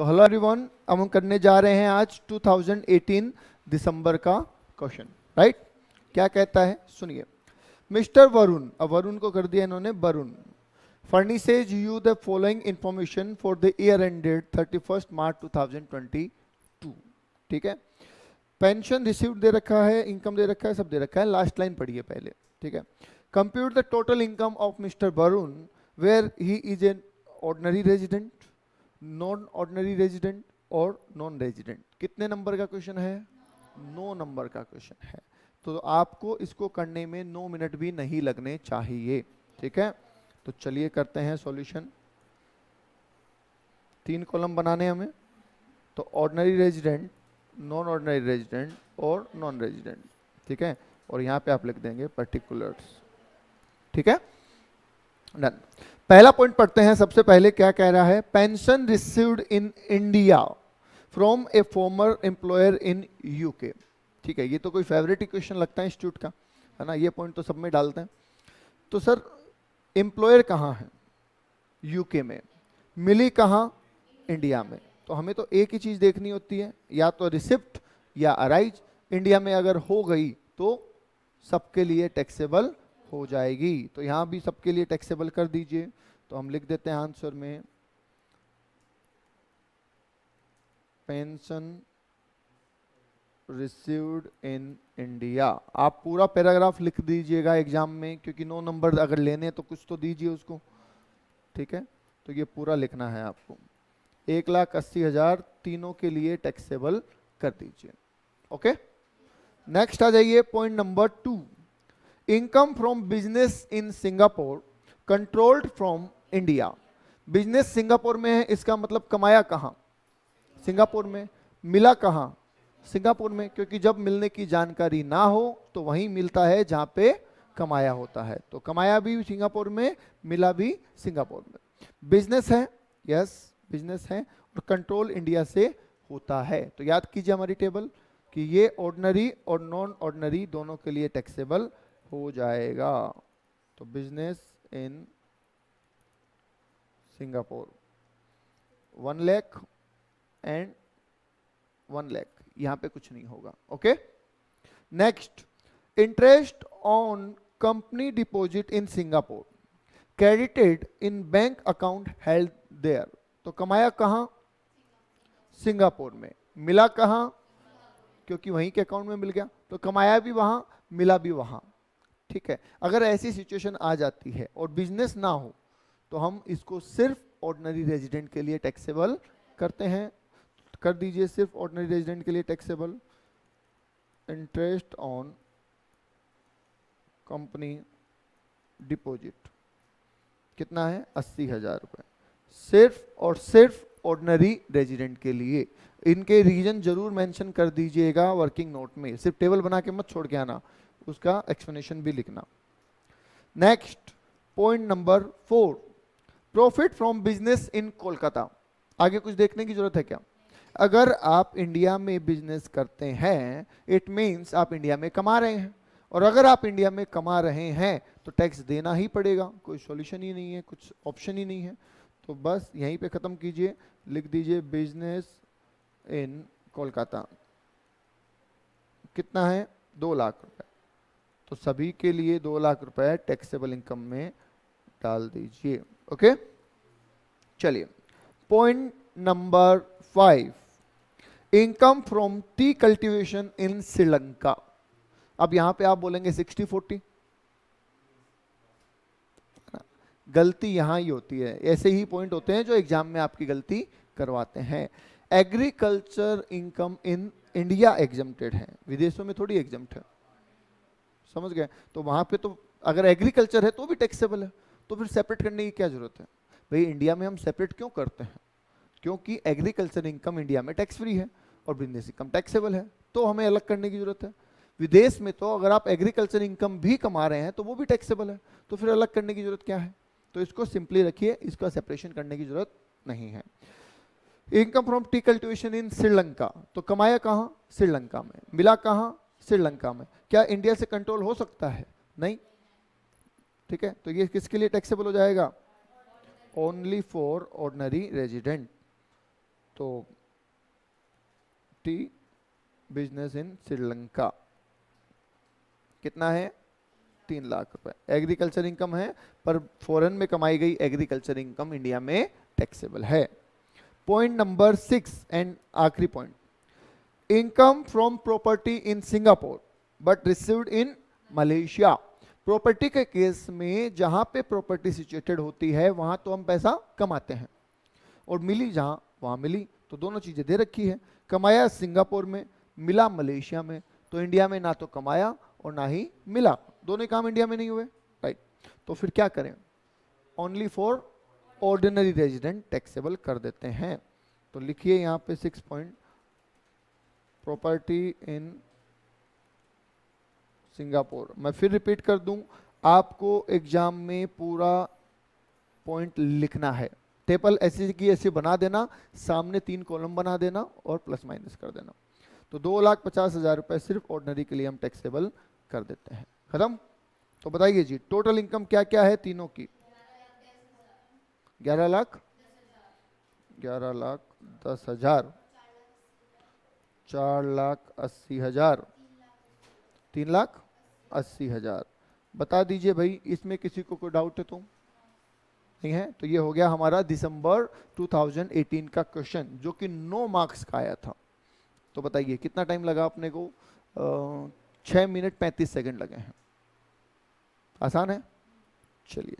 So hello everyone, हम करने जा रहे हैं आज 2018 दिसंबर का क्वेश्चन, राइट। क्या कहता है सुनिए। मिस्टर वरुण, अब वरुण को कर दिया इन्होंने Varun, furnishes you the following information for the year ended 31 मार्च 2022। ठीक है, पेंशन रिसीव्ड दे रखा है, इनकम दे रखा है, सब दे रखा है। लास्ट लाइन पढ़िए पहले, ठीक है। Compute the total income of mister Varun where he is an ordinary resident, non ordinary resident और नॉन रेजिडेंट। कितने नंबर का क्वेश्चन है? 9 नंबर का क्वेश्चन है। तो आपको इसको करने में 9 मिनट भी नहीं लगने चाहिए, ठीक है। तो चलिए करते हैं सॉल्यूशन। 3 कॉलम बनाने हमें, तो ordinary resident, non ordinary resident और नॉन रेजिडेंट, ठीक है। और यहाँ पे आप लिख देंगे पर्टिकुलर्स, ठीक है, डन। पहला पॉइंट पढ़ते हैं सबसे पहले। क्या कह रहा है? Pension received in India from A farmer employer in UK. ठीक है, ये तो कोई फेवरेट क्वेश्चन लगता है इंस्टीट्यूट का, है ना। ये पॉइंट तो सब में डालते हैं। तो सर एम्प्लॉयर कहाँ है? यूके में। मिली कहाँ? इंडिया में। तो हमें तो एक ही चीज देखनी होती है, या तो रिसिप्ट या अराइज। इंडिया में अगर हो गई तो सबके लिए टैक्सेबल हो जाएगी। तो यहां भी सबके लिए टैक्सेबल कर दीजिए। तो हम लिख देते हैं आंसर में पेंशन रिसीव्ड इन इंडिया। आप पूरा पैराग्राफ लिख दीजिएगा एग्जाम में, क्योंकि 9 नंबर अगर लेने तो कुछ तो दीजिए उसको, ठीक है। तो ये पूरा लिखना है आपको। 1,80,000 तीनों के लिए टैक्सेबल कर दीजिए, ओके। नेक्स्ट आ जाइए point number 2। Income from business in Singapore controlled from India. Business Singapore में है, इसका मतलब कमाया कहां? सिंगापुर में। मिला कहां? सिंगापुर में, क्योंकि जब मिलने की जानकारी ना हो तो वहीं मिलता है जहां पे कमाया होता है। तो कमाया भी सिंगापुर में, मिला भी सिंगापुर में। बिजनेस है, यस बिजनेस है, और कंट्रोल इंडिया से होता है। तो याद कीजिए हमारी टेबल कि ये ऑर्डिनरी और नॉन ऑर्डिनरी दोनों के लिए टैक्सेबल हो जाएगा। तो business in Singapore 1 lakh and 1 lakh, यहां पे कुछ नहीं होगा, okay. Next, interest on company deposit in Singapore credited in bank account held there. तो कमाया कहां? सिंगापुर में। मिला कहां? क्योंकि वहीं के अकाउंट में मिल गया, तो कमाया भी वहां, मिला भी वहां, ठीक है। अगर ऐसी सिचुएशन आ जाती है और बिजनेस ना हो तो हम इसको सिर्फ ऑर्डिनरी रेजिडेंट के लिए टैक्सेबल करते हैं। कर दीजिए सिर्फ ऑर्डिनरी रेजिडेंट के लिए taxable. Interest on company deposit कितना है? 80,000 रुपए, सिर्फ और सिर्फ ऑर्डिनरी रेजिडेंट के लिए। इनके रीजन जरूर मेंशन कर दीजिएगा वर्किंग नोट में, सिर्फ टेबल बना के मत छोड़ के आना, उसका एक्सप्लेनेशन भी लिखना। Next point number 4, profit from business in Kolkata. आगे कुछ देखने की जरूरत है क्या? अगर आप इंडिया में बिजनेस करते हैं, इट मीन्स आप इंडिया में कमा रहे हैं, और अगर आप इंडिया में कमा रहे हैं तो टैक्स देना ही पड़ेगा, कोई सॉल्यूशन ही नहीं है, कुछ ऑप्शन ही नहीं है। तो बस यहीं पे खत्म कीजिए, लिख दीजिए बिजनेस इन कोलकाता। कितना है? 2 लाख रुपए। तो सभी के लिए 2 लाख रुपए टैक्सेबल इनकम में डाल दीजिए, ओके। चलिए point number 5, income from T cultivation in Sri Lanka. अब यहां पे आप बोलेंगे 60-40, गलती यहां ही होती है। ऐसे ही पॉइंट होते हैं जो एग्जाम में आपकी गलती करवाते हैं। Agriculture income in India exempted है, विदेशों में थोड़ी एग्जम्प्ट है, समझ गए। तो वहां पे तो अगर एग्रीकल्चर है तो भी टैक्सेबल है, तो फिर सेपरेट करने की क्या जरूरत है भाई? इंडिया में हम सेपरेट क्यों करते हैं? क्योंकि एग्रीकल्चर इनकम इंडिया में टैक्स फ्री है और बिजनेस इनकम टैक्सेबल है, तो हमें अलग करने की जरूरत है। विदेश में तो अगर आप एग्रीकल्चर इनकम भी कमा रहे हैं तो वो भी टैक्सेबल है, तो फिर अलग करने की जरूरत क्या है? तो इसको सिंपली रखिए, इसका सेपरेशन करने की जरूरत नहीं है। Income from T cultivation in Sri Lanka, तो कमाया कहां? श्रीलंका में। मिला कहां? श्रीलंका में। क्या इंडिया से कंट्रोल हो सकता है? नहीं, ठीक है। तो ये किसके लिए टैक्सेबल हो जाएगा? Only for ordinary resident. तो टी बिजनेस इन श्रीलंका कितना है 3 लाख रुपए एग्रीकल्चर इनकम है, पर फॉरेन में कमाई गई एग्रीकल्चर इनकम इंडिया में टैक्सेबल है। पॉइंट नंबर 6 एंड आखिरी point, income from property in Singapore but received in Malaysia. Property के केस में जहां पे प्रॉपर्टी सिचुएटेड होती है वहां तो हम पैसा कमाते हैं, और मिली जहां वहां मिली, तो दोनों चीजें दे रखी है। कमाया सिंगापुर में, मिला मलेशिया में, तो इंडिया में ना तो कमाया और ना ही मिला, दोनों काम इंडिया में नहीं हुए, राइट। तो फिर क्या करें, only for ordinary resident taxable कर देते हैं। तो लिखिए यहां पे 6 पॉइंट, प्रॉपर्टी इन सिंगापुर। मैं फिर रिपीट कर दूं, आपको एग्जाम में पूरा पॉइंट लिखना है, टेबल ऐसी की ऐसी बना देना, सामने 3 कॉलम बना देना और प्लस माइनस कर देना। तो 2,50,000 रुपए सिर्फ ऑर्डिनरी के लिए हम टैक्सेबल कर देते हैं, खत्म। तो बताइए जी टोटल इनकम क्या क्या है तीनों की? 11,10,000, 4,80,000, 3,80,000। बता दीजिए भाई, इसमें किसी को कोई डाउट है तो नहीं है? तो ये हो गया हमारा दिसंबर 2018 का क्वेश्चन, जो कि 9 मार्क्स का आया था। तो बताइए कितना टाइम लगा अपने को? 6 मिनट 35 सेकंड लगे हैं। आसान है, चलिए।